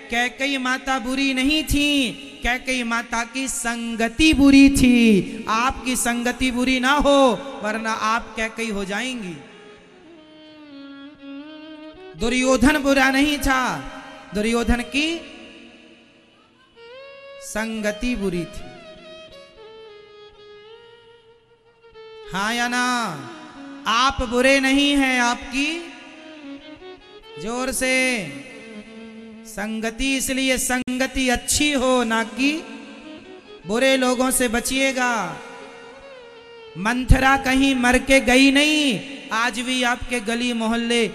कैकेयी माता बुरी नहीं थी, कैकेयी माता की संगति बुरी थी। आपकी संगति बुरी ना हो वरना आप कैकेयी हो जाएंगी। दुर्योधन बुरा नहीं था, दुर्योधन की संगति बुरी थी। हाँ या ना? आप बुरे नहीं हैं, आपकी जोर से संगति, इसलिए संगति अच्छी हो ना कि बुरे लोगों से बचिएगा। मंथरा कहीं मर के गई नहीं, आज भी आपके गली मोहल्ले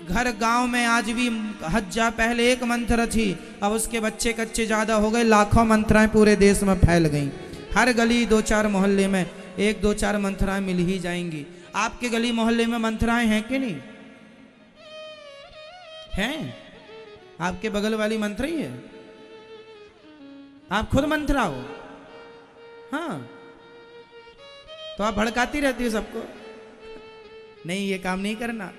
घर गांव में आज भी हज्जा पहले एक मंथरा थी, अब उसके बच्चे कच्चे ज्यादा हो गए, लाखों मंथराएं पूरे देश में फैल गईं। हर गली 2-4 मोहल्ले में 1-2-4 मंथराएं मिल ही जाएंगी। आपके गली मोहल्ले में मंथराएं हैं कि नहीं? हैं? आपके बगल वाली मंथरा ही है? आप खुद मंथरा हो? हाँ, तो आप भड़काती रहती हो सबको। नहीं, ये काम नहीं करना।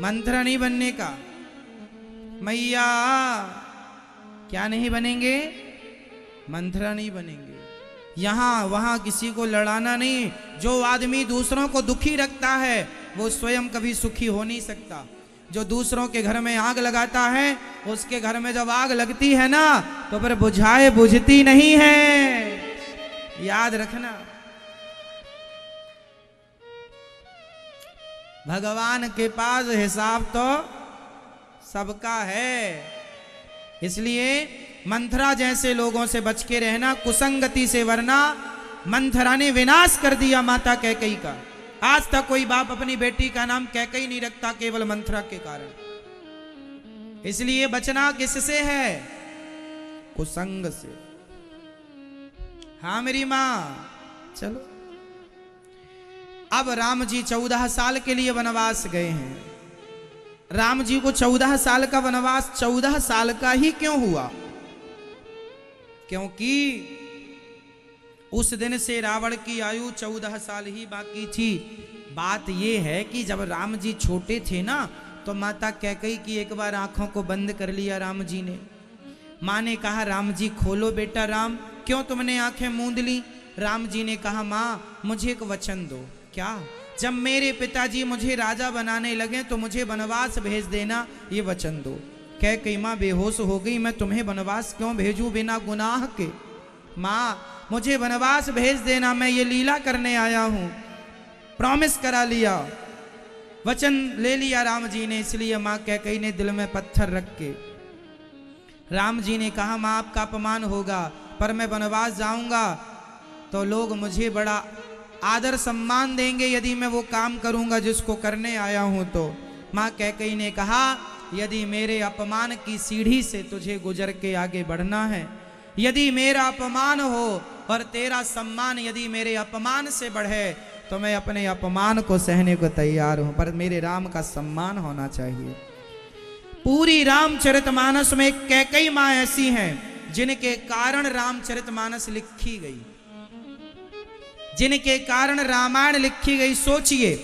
मंथरा नहीं बनने का। मैया क्या नहीं बनेंगे? मंथरा नहीं बनेंगे। यहां वहां किसी को लड़ाना नहीं। जो आदमी दूसरों को दुखी रखता है वो स्वयं कभी सुखी हो नहीं सकता। जो दूसरों के घर में आग लगाता है, उसके घर में जब आग लगती है ना तो फिर बुझाए बुझती नहीं है, याद रखना। भगवान के पास हिसाब तो सबका है। इसलिए मंथरा जैसे लोगों से बच के रहना, कुसंगति से, वरना मंथरा ने विनाश कर दिया माता कैकेयी का। आज तक कोई बाप अपनी बेटी का नाम कैकेयी नहीं रखता, केवल मंथरा के कारण। इसलिए बचना किससे है? कुसंग से। हाँ मेरी मां, चलो। अब राम जी 14 साल के लिए वनवास गए हैं। राम जी को 14 साल का वनवास 14 साल का ही क्यों हुआ? क्योंकि उस दिन से रावण की आयु 14 साल ही बाकी थी। बात यह है कि जब राम जी छोटे थे ना तो माता कैकेयी की एक बार आंखों को बंद कर लिया राम जी ने। माँ ने कहा, राम जी खोलो बेटा राम, क्यों तुमने आंखें मूंद ली? राम जी ने कहा, माँ मुझे एक वचन दो। क्या? जब मेरे पिताजी मुझे राजा बनाने लगे तो मुझे वनवास भेज देना, ये वचन दो। कैकेयी माँ बेहोश हो गई, मैं तुम्हें वनवास क्यों भेजूं बिना गुनाह के? माँ मुझे वनवास भेज देना, मैं ये लीला करने आया हूं। प्रॉमिस करा लिया, वचन ले लिया राम जी ने। इसलिए माँ कैकेयी ने दिल में पत्थर रख के राम जी ने कहा, माँ आपका अपमान होगा, पर मैं वनवास जाऊंगा तो लोग मुझे बड़ा आदर सम्मान देंगे यदि मैं वो काम करूंगा जिसको करने आया हूं। तो माँ कैकेयी ने कहा, यदि मेरे अपमान की सीढ़ी से तुझे गुजर के आगे बढ़ना है, यदि मेरा अपमान हो और तेरा सम्मान यदि मेरे अपमान से बढ़े तो मैं अपने अपमान को सहने को तैयार हूं, पर मेरे राम का सम्मान होना चाहिए। पूरी रामचरितमानस में कैकेयी माँ ऐसी हैं जिनके कारण रामचरितमानस लिखी गई, जिनके कारण रामायण लिखी गई। सोचिए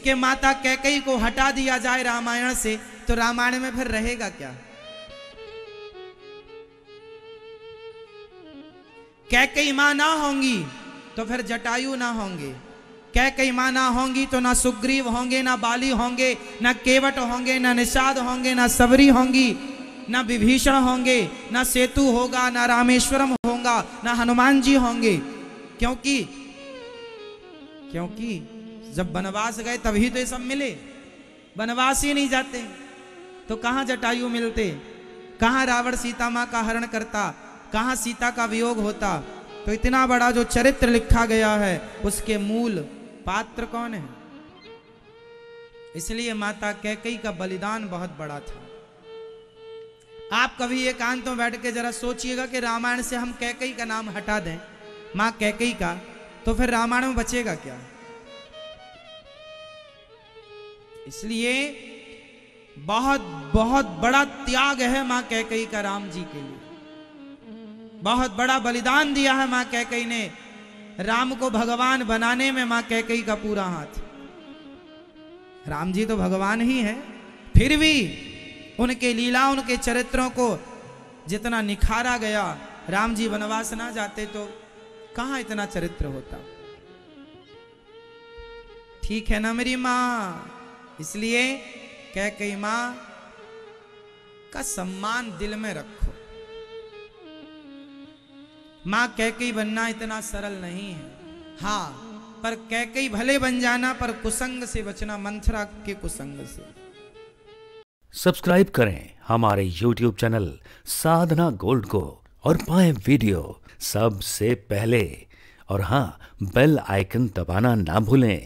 कि माता कैकेयी को हटा दिया जाए रामायण से तो रामायण में फिर रहेगा क्या? कैकेयी मां ना होंगी तो फिर जटायु ना होंगे, कैकेयी मां ना होंगी तो ना सुग्रीव होंगे, ना बाली होंगे, ना केवट होंगे, ना निषाद होंगे, ना सबरी होंगी, ना विभीषण होंगे, ना सेतु होगा, ना रामेश्वरम होगा, ना हनुमान जी होंगे। क्योंकि जब वनवास गए तभी तो ये सब मिले। वनवास ही नहीं जाते तो कहां जटायु मिलते, कहां रावण सीता मां का हरण करता, कहां सीता का वियोग होता। तो इतना बड़ा जो चरित्र लिखा गया है उसके मूल पात्र कौन है? इसलिए माता कैकेयी का बलिदान बहुत बड़ा था। आप कभी एकांत में बैठ के जरा सोचिएगा कि रामायण से हम कैकेयी का नाम हटा दें, मां कैकेयी का, तो फिर रामायण में बचेगा क्या? इसलिए बहुत बहुत बड़ा त्याग है मां कैकेयी का राम जी के लिए। बहुत बड़ा बलिदान दिया है मां कैकेयी ने। राम को भगवान बनाने में मां कैकेयी का पूरा हाथ। राम जी तो भगवान ही है, फिर भी उनके लीला, उनके चरित्रों को जितना निखारा गया, राम जी वनवास ना जाते तो कहां इतना चरित्र होता। ठीक है ना मेरी मां? इसलिए कैकेयी मां का सम्मान दिल में रखो। मां कैकेयी बनना इतना सरल नहीं है। हाँ, पर कैकेयी भले बन जाना, पर कुसंग से बचना, मंथरा के कुसंग से। सब्सक्राइब करें हमारे YouTube चैनल साधना गोल्ड को और पाएं वीडियो सबसे पहले। और हाँ, बेल आइकन दबाना ना भूलें।